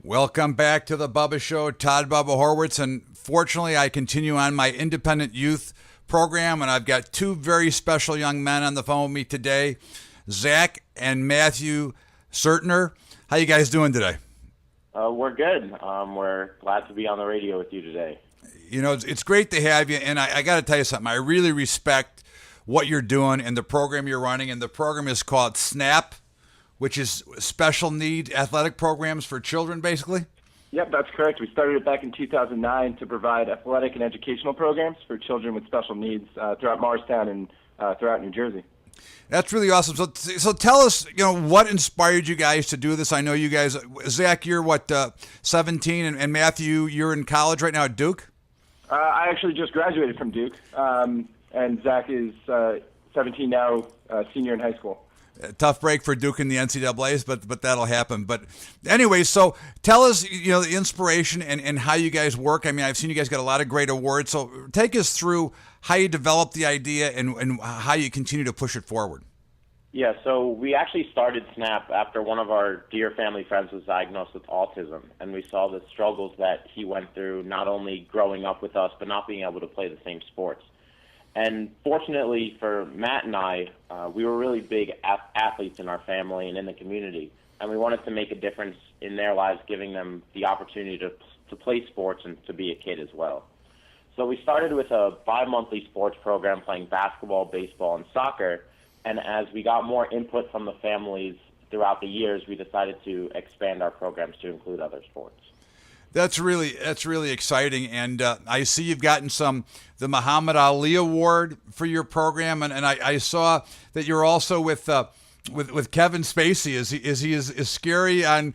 Welcome back to the Bubba Show. Todd Bubba Horwitz, and fortunately I continue on my independent youth program, and I've got two very special young men on the phone with me today, Zach and Matthew Sertner. How you guys doing today? We're good. We're glad to be on the radio with you today. You know, it's great to have you, and I got to tell you something. I really respect what you're doing and the program you're running, and the program is called SNAP, which is Special Needs Athletic Programs for Children, basically? Yep, that's correct. We started it back in 2009 to provide athletic and educational programs for children with special needs throughout Morristown and throughout New Jersey. That's really awesome. So tell us, what inspired you guys to do this? I know you guys, Zach, you're 17, and Matthew, you're in college right now at Duke? I actually just graduated from Duke, and Zach is 17 now, senior in high school. A tough break for Duke in the NCAAs, but that'll happen. But anyway, so tell us, the inspiration and how you guys work. I mean, I've seen you guys got a lot of great awards. So take us through how you developed the idea and how you continue to push it forward. Yeah, so we actually started SNAP after one of our dear family friends was diagnosed with autism, and we saw the struggles that he went through, not only growing up with us, but not being able to play the same sports. And fortunately for Matt and I, we were really big athletes in our family and in the community, and we wanted to make a difference in their lives, giving them the opportunity to play sports and to be a kid as well. So we started with a bi-monthly sports program playing basketball, baseball, and soccer, and as we got more input from the families throughout the years, we decided to expand our programs to include other sports. That's really exciting, and I see you've gotten the Muhammad Ali Award for your program, and I saw that you're also with Kevin Spacey. Is he as scary in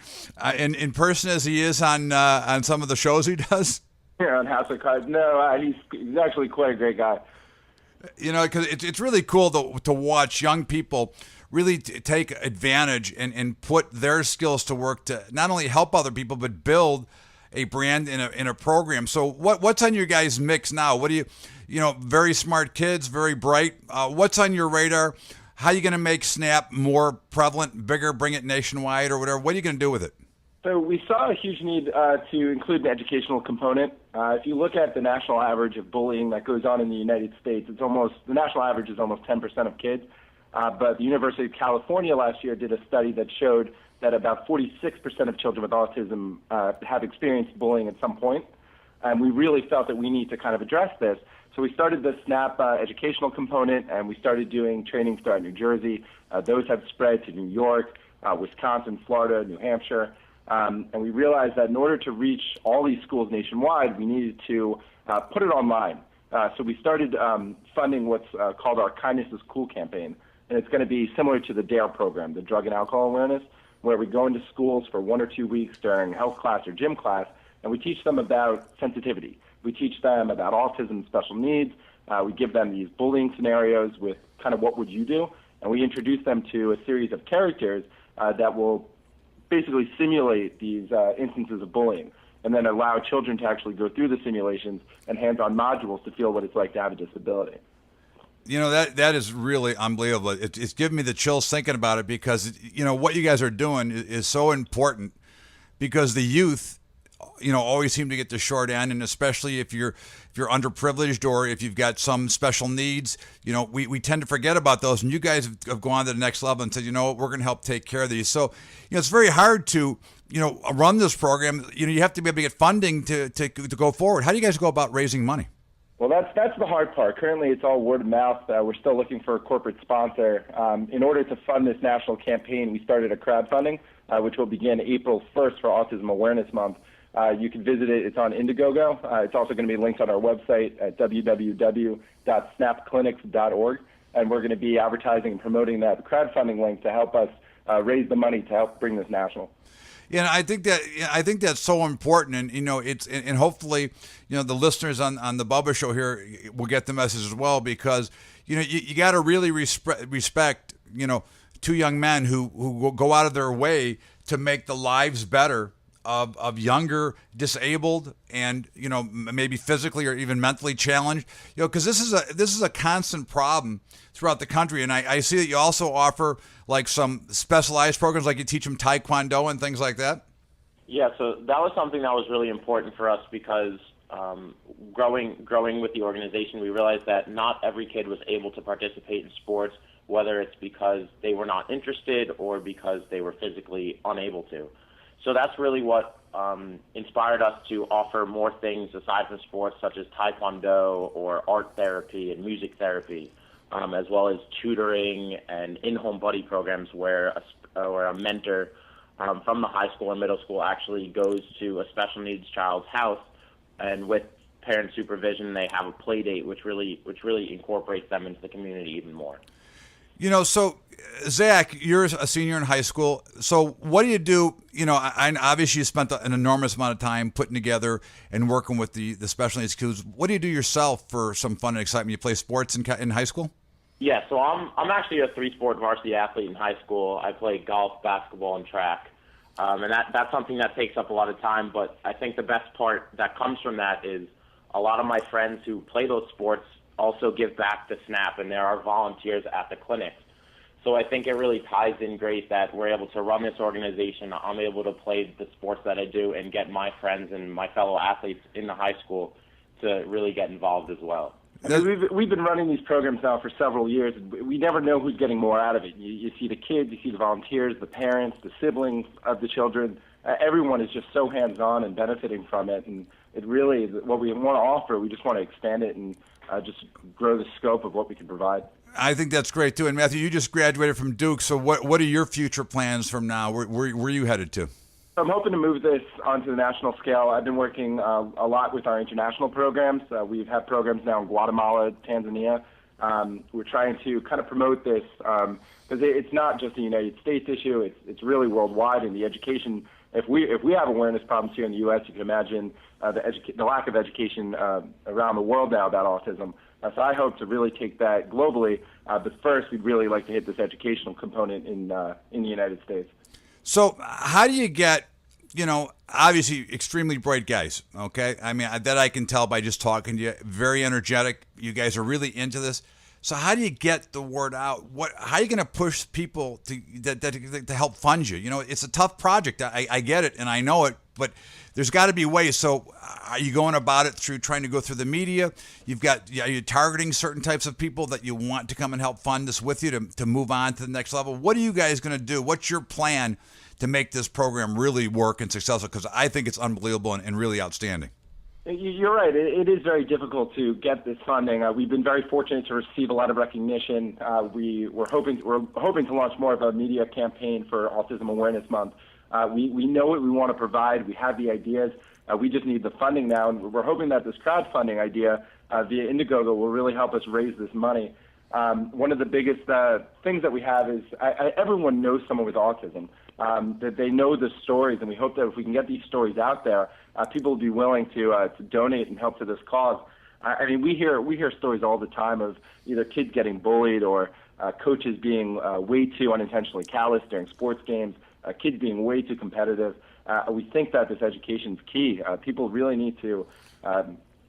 person as he is on some of the shows he does? Yeah, on House of Cards. No, he's actually quite a great guy. Because it's really cool to watch young people really take advantage and put their skills to work to not only help other people but build a brand in a program. So what's on your guys' mix now? What do you very smart kids, very bright. What's on your radar? How are you going to make SNAP more prevalent, bigger, bring it nationwide or whatever? What are you going to do with it? So we saw a huge need to include an educational component. If you look at the national average of bullying that goes on in the United States, the national average is almost 10% of kids. But the University of California last year did a study that showed that about 46% of children with autism have experienced bullying at some point. And we really felt that we need to kind of address this. So we started the SNAP educational component, and we started doing trainings throughout New Jersey. Those have spread to New York, Wisconsin, Florida, New Hampshire. And we realized that in order to reach all these schools nationwide, we needed to put it online. So we started funding what's called our Kindness is Cool campaign. And it's going to be similar to the DARE program, the Drug and Alcohol Awareness, where we go into schools for 1 or 2 weeks during health class or gym class, and we teach them about sensitivity. We teach them about autism and special needs. We give them these bullying scenarios with kind of what would you do, and we introduce them to a series of characters that will basically simulate these instances of bullying, and then allow children to actually go through the simulations and hands-on modules to feel what it's like to have a disability. That is really unbelievable. It's giving me the chills thinking about it because, what you guys are doing is so important because the youth, always seem to get the short end, and especially if you're underprivileged or if you've got some special needs, we tend to forget about those. And you guys have gone to the next level and said, we're going to help take care of these. So, it's very hard to, run this program. You have to be able to get funding to go forward. How do you guys go about raising money? Well, that's the hard part. Currently, it's all word of mouth. We're still looking for a corporate sponsor. In order to fund this national campaign, we started a crowdfunding, which will begin April 1st for Autism Awareness Month. You can visit it. It's on Indiegogo. It's also going to be linked on our website at www.snapclinics.org. And we're going to be advertising and promoting that crowdfunding link to help us raise the money to help bring this national. Yeah, I think that's so important, and and hopefully, the listeners on the Bubba Show here will get the message as well because you got to really respect two young men who go out of their way to make the lives better of younger disabled and maybe physically or even mentally challenged because this is a constant problem throughout the country. And I see that you also offer like some specialized programs, like you teach them Taekwondo and things like that. Yeah, so that was something that was really important for us because growing with the organization, we realized that not every kid was able to participate in sports, whether it's because they were not interested or because they were physically unable to. So that's really what inspired us to offer more things aside from sports, such as taekwondo or art therapy and music therapy, as well as tutoring and in-home buddy programs where a mentor from the high school or middle school actually goes to a special needs child's house, and with parent supervision, they have a play date, which really incorporates them into the community even more. So Zach, you're a senior in high school. So what do you do? I obviously you spent an enormous amount of time putting together and working with the special needs kids. What do you do yourself for some fun and excitement? You play sports in high school? Yeah, so I'm actually a 3-sport varsity athlete in high school. I play golf, basketball, and track. And that's something that takes up a lot of time, but I think the best part that comes from that is a lot of my friends who play those sports also give back to SNAP, and there are volunteers at the clinics. So I think it really ties in great that we're able to run this organization. I'm able to play the sports that I do and get my friends and my fellow athletes in the high school to really get involved as well. We've been running these programs now for several years. We never know who's getting more out of it. You see the kids, you see the volunteers, the parents, the siblings of the children. Everyone is just so hands-on and benefiting from it. And it really, what we want to offer, we just want to expand it and just grow the scope of what we can provide. I think that's great, too. And Matthew, you just graduated from Duke, so what are your future plans from now? Where are you headed to? I'm hoping to move this onto the national scale. I've been working a lot with our international programs. We've had programs now in Guatemala, Tanzania. We're trying to kind of promote this because it's not just a United States issue. It's really worldwide in the education. If we have awareness problems here in the U.S., you can imagine the lack of education around the world now about autism. So I hope to really take that globally. But first, we'd really like to hit this educational component in the United States. So how do you get, obviously extremely bright guys, okay? I mean, that I can tell by just talking to you. Very energetic. You guys are really into this. So how do you get the word out? How are you going to push people to help fund you? It's a tough project. I get it, and I know it, but there's got to be ways. So are you going about it through trying to go through the media? Are you targeting certain types of people that you want to come and help fund this with you to move on to the next level? What are you guys going to do? What's your plan to make this program really work and successful? Because I think it's unbelievable and really outstanding. You're right. It is very difficult to get this funding. We've been very fortunate to receive a lot of recognition. We're hoping to launch more of a media campaign for Autism Awareness Month. We know what we want to provide. We have the ideas. We just need the funding now, and we're hoping that this crowdfunding idea via Indiegogo will really help us raise this money. One of the biggest things that we have is everyone knows someone with autism. That they know the stories, and we hope that if we can get these stories out there, people will be willing to donate and help to this cause. I mean, we hear stories all the time of either kids getting bullied or coaches being way too unintentionally callous during sports games, kids being way too competitive. We think that this education is key. People really need to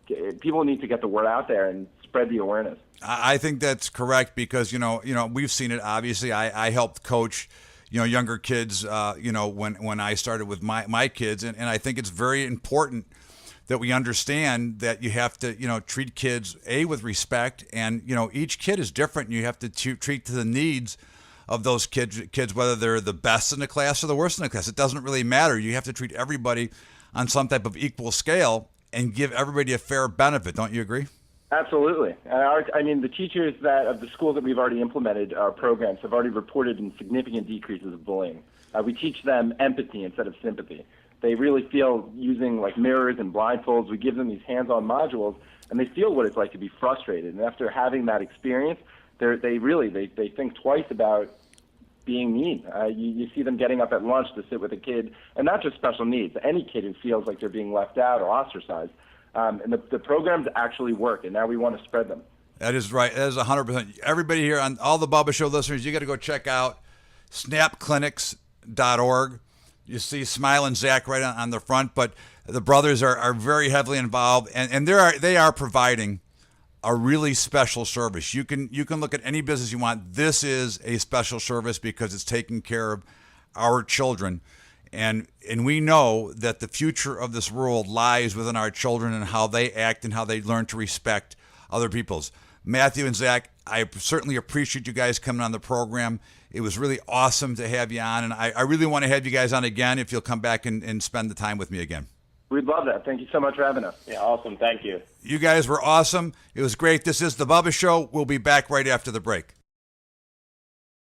get the word out there and spread the awareness. I think that's correct because we've seen it. Obviously, I helped coach younger kids, when I started with my kids. And I think it's very important that we understand that you have to, treat kids, with respect. And, each kid is different. And you have to treat to the needs of those kids, whether they're the best in the class or the worst in the class. It doesn't really matter. You have to treat everybody on some type of equal scale and give everybody a fair benefit. Don't you agree? Absolutely. The teachers of the schools that we've already implemented our programs have already reported in significant decreases of bullying. We teach them empathy instead of sympathy. They really feel using like mirrors and blindfolds. We give them these hands-on modules, and they feel what it's like to be frustrated. And after having that experience, they think twice about being mean. You see them getting up at lunch to sit with a kid, and not just special needs, any kid who feels like they're being left out or ostracized. And the programs actually work, and now we want to spread them. That is right. That is 100%. Everybody here, on all the Bubba Show listeners, you got to go check out snapclinics.org. You see Smile and Zach right on the front, but the brothers are very heavily involved, and they are providing a really special service. You can look at any business you want. This is a special service because it's taking care of our children. And we know that the future of this world lies within our children and how they act and how they learn to respect other people's. Matthew and Zach, I certainly appreciate you guys coming on the program. It was really awesome to have you on, and I really want to have you guys on again if you'll come back and spend the time with me again. We'd love that. Thank you so much for having us. Yeah, awesome. Thank you. You guys were awesome. It was great. This is The Bubba Show. We'll be back right after the break.